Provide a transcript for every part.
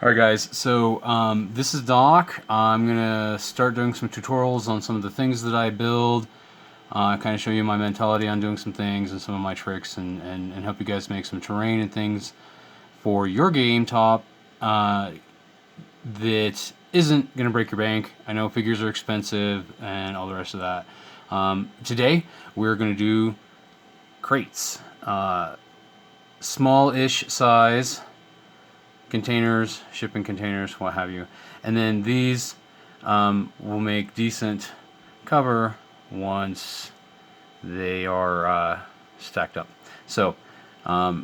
Alright guys, so this is Doc. I'm going to start doing some tutorials on some of the things that I build, kind of show you my mentality on doing some things and some of my tricks and help you guys make some terrain and things for your game top that isn't going to break your bank. I know figures are expensive and all the rest of that. Today we're going to do crates, small-ish size containers, shipping containers, what have you, and then these will make decent cover once they are stacked up. So for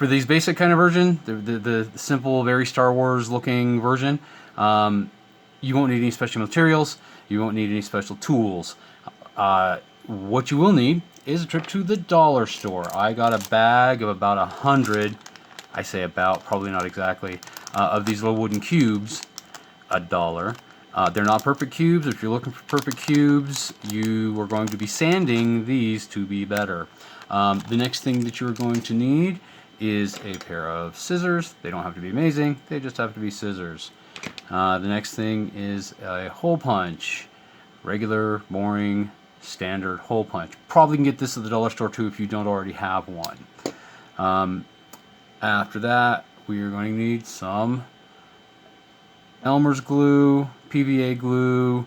these basic kind of version, the simple, very Star Wars looking version, you won't need any special materials, you won't need any special tools. What you will need is a trip to the dollar store. I got a bag of about 100, I say about, probably not exactly, of these little wooden cubes, $1. They're not perfect cubes. If you're looking for perfect cubes, you are going to be sanding these to be better. The next thing that you're going to need is a pair of scissors. They don't have to be amazing, they just have to be scissors. The next thing is a hole punch. Regular, boring, standard hole punch. Probably can get this at the dollar store too if you don't already have one. After that, we are going to need some Elmer's glue, PVA glue.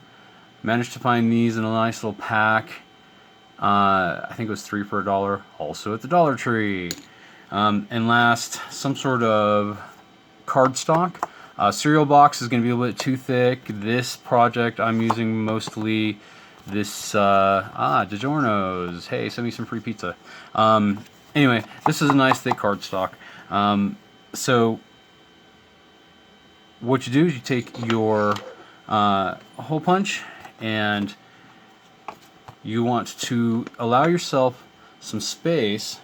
Managed to find these in a nice little pack. I think it was 3 for $1, also at the Dollar Tree. And last, some sort of cardstock. Cereal box is going to be a little bit too thick. This project I'm using mostly this, DiGiorno's. Hey, send me some free pizza. Anyway, this is a nice thick cardstock. So what you do is you take your hole punch and you want to allow yourself some space,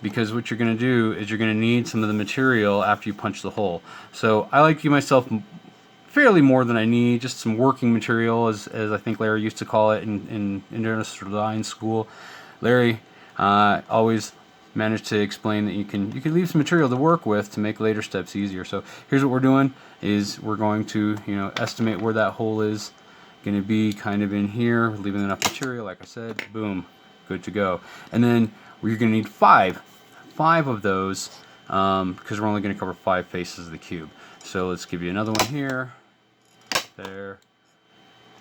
because what you're going to do is you're going to need some of the material after you punch the hole. So I like to give myself fairly more than I need, just some working material, as I think Larry used to call it in industrial design school. Larry always managed to explain that you can leave some material to work with to make later steps easier. So here's what we're doing is we're going to estimate where that hole is going to be, kind of in here, leaving enough material, like I said, boom, good to go. And then we're going to need five of those, because we're only going to cover 5 faces of the cube. So let's give you another one here, there,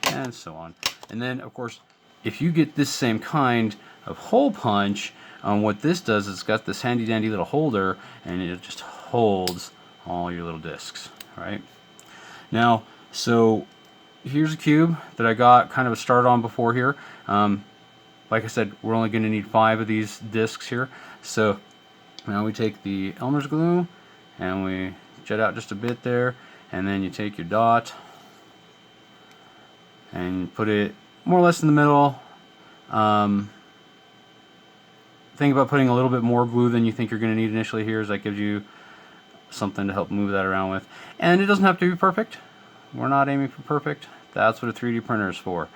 and so on. And then of course, if you get this same kind of hole punch, what this does is it's got this handy dandy little holder, and it just holds all your little discs. Right now, so here's a cube that I got kind of a start on before here. Like I said, we're only going to need 5 of these discs here. So now we take the Elmer's glue and we jet out just a bit there, and then you take your dot and put it more or less in the middle. Think about putting a little bit more glue than you think you're going to need initially here, as that gives you something to help move that around with. And it doesn't have to be perfect. We're not aiming for perfect. That's what a 3D printer is for.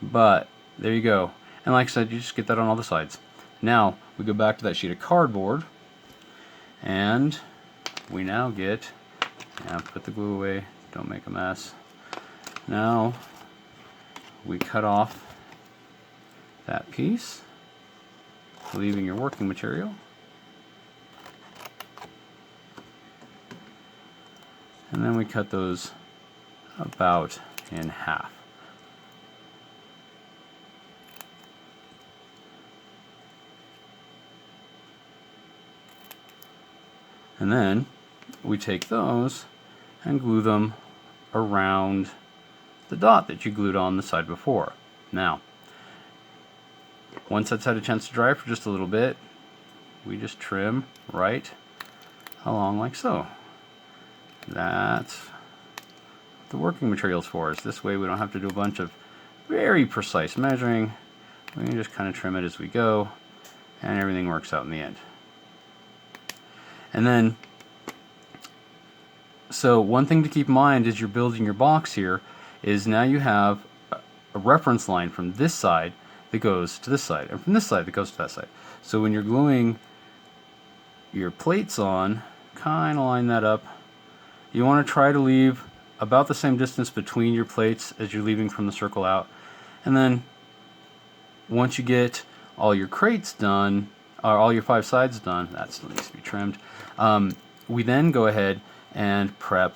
But there you go. And like I said, you just get that on all the sides. Now we go back to that sheet of cardboard, and we now get, put the glue away, don't make a mess. Now we cut off that piece, leaving your working material. And then we cut those about in half. And then we take those and glue them around the dot that you glued on the side before. Now, once that's had a chance to dry for just a little bit, we just trim right along like so. That's what the working materials for us. This way we don't have to do a bunch of very precise measuring. We can just kind of trim it as we go, and everything works out in the end. And then, so one thing to keep in mind as you're building your box here is now you have a reference line from this side that goes to this side, and from this side that goes to that side. So when you're gluing your plates on, kind of line that up. You want to try to leave about the same distance between your plates as you're leaving from the circle out. And then once you get all your crates done, or all your 5 sides done, that still needs to be trimmed, we then go ahead and prep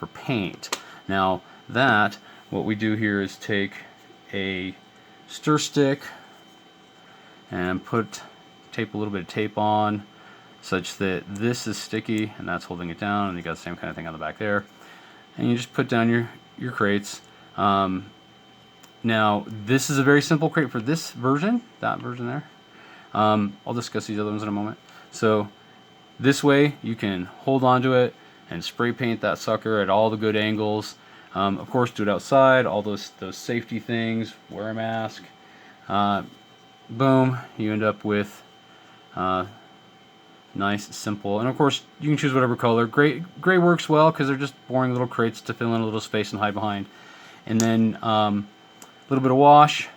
for paint. Now that, what we do here is take a stir stick and tape a little bit of tape on such that this is sticky and that's holding it down, and you got the same kind of thing on the back there. And you just put down your crates. Now this is a very simple crate for this version, that version there. I'll discuss these other ones in a moment. So this way you can hold onto it and spray paint that sucker at all the good angles. Of course, do it outside, all those safety things, wear a mask. Boom, you end up with nice, simple, and of course you can choose whatever color. Gray works well because they're just boring little crates to fill in a little space and hide behind. And then a little bit of wash.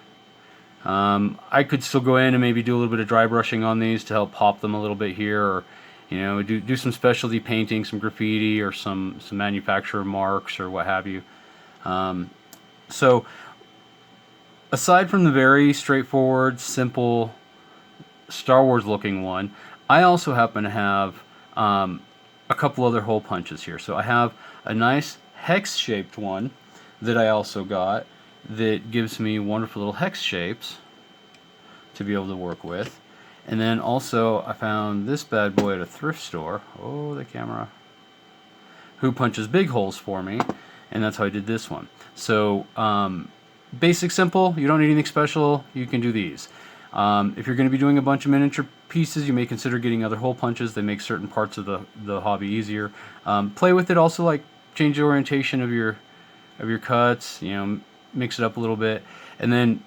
I could still go in and maybe do a little bit of dry brushing on these to help pop them a little bit here, or do some specialty painting, some graffiti, or some manufacturer marks or what have you. So aside from the very straightforward, simple Star Wars looking one, I also happen to have a couple other hole punches here. So I have a nice hex shaped one that I also got that gives me wonderful little hex shapes to be able to work with. And then also I found this bad boy at a thrift store. Oh, the camera. Who punches big holes for me, and that's how I did this one. So basic, simple. You don't need anything special. You can do these. If you're going to be doing a bunch of miniature pieces, you may consider getting other hole punches. They make certain parts of the hobby easier. Play with it also, like change the orientation of your cuts. Mix it up a little bit. And then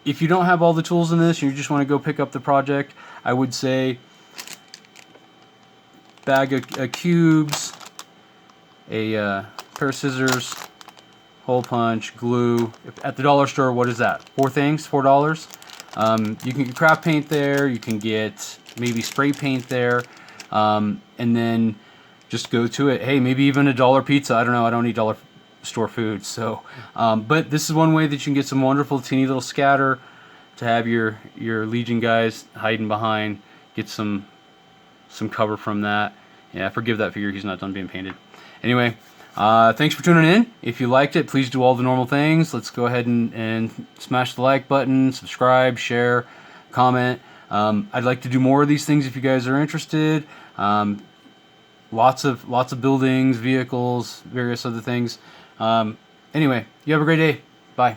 if you don't have all the tools in this, and you just want to go pick up the project, I would say bag of cubes, a pair of scissors, hole punch, glue. At the dollar store, what is that? 4 things, $4. You can get craft paint there. You can get maybe spray paint there, and then just go to it. Hey, maybe even a dollar pizza. I don't know. I don't eat dollar store food, so but this is one way that you can get some wonderful teeny little scatter to have your Legion guys hiding behind. Get some cover from that. Yeah, forgive that figure, he's not done being painted. Anyway, thanks for tuning in. If you liked it, please do all the normal things. Let's go ahead and smash the like button, subscribe, share, comment. I'd like to do more of these things if you guys are interested. Lots of buildings, vehicles, various other things. Anyway, you have a great day. Bye.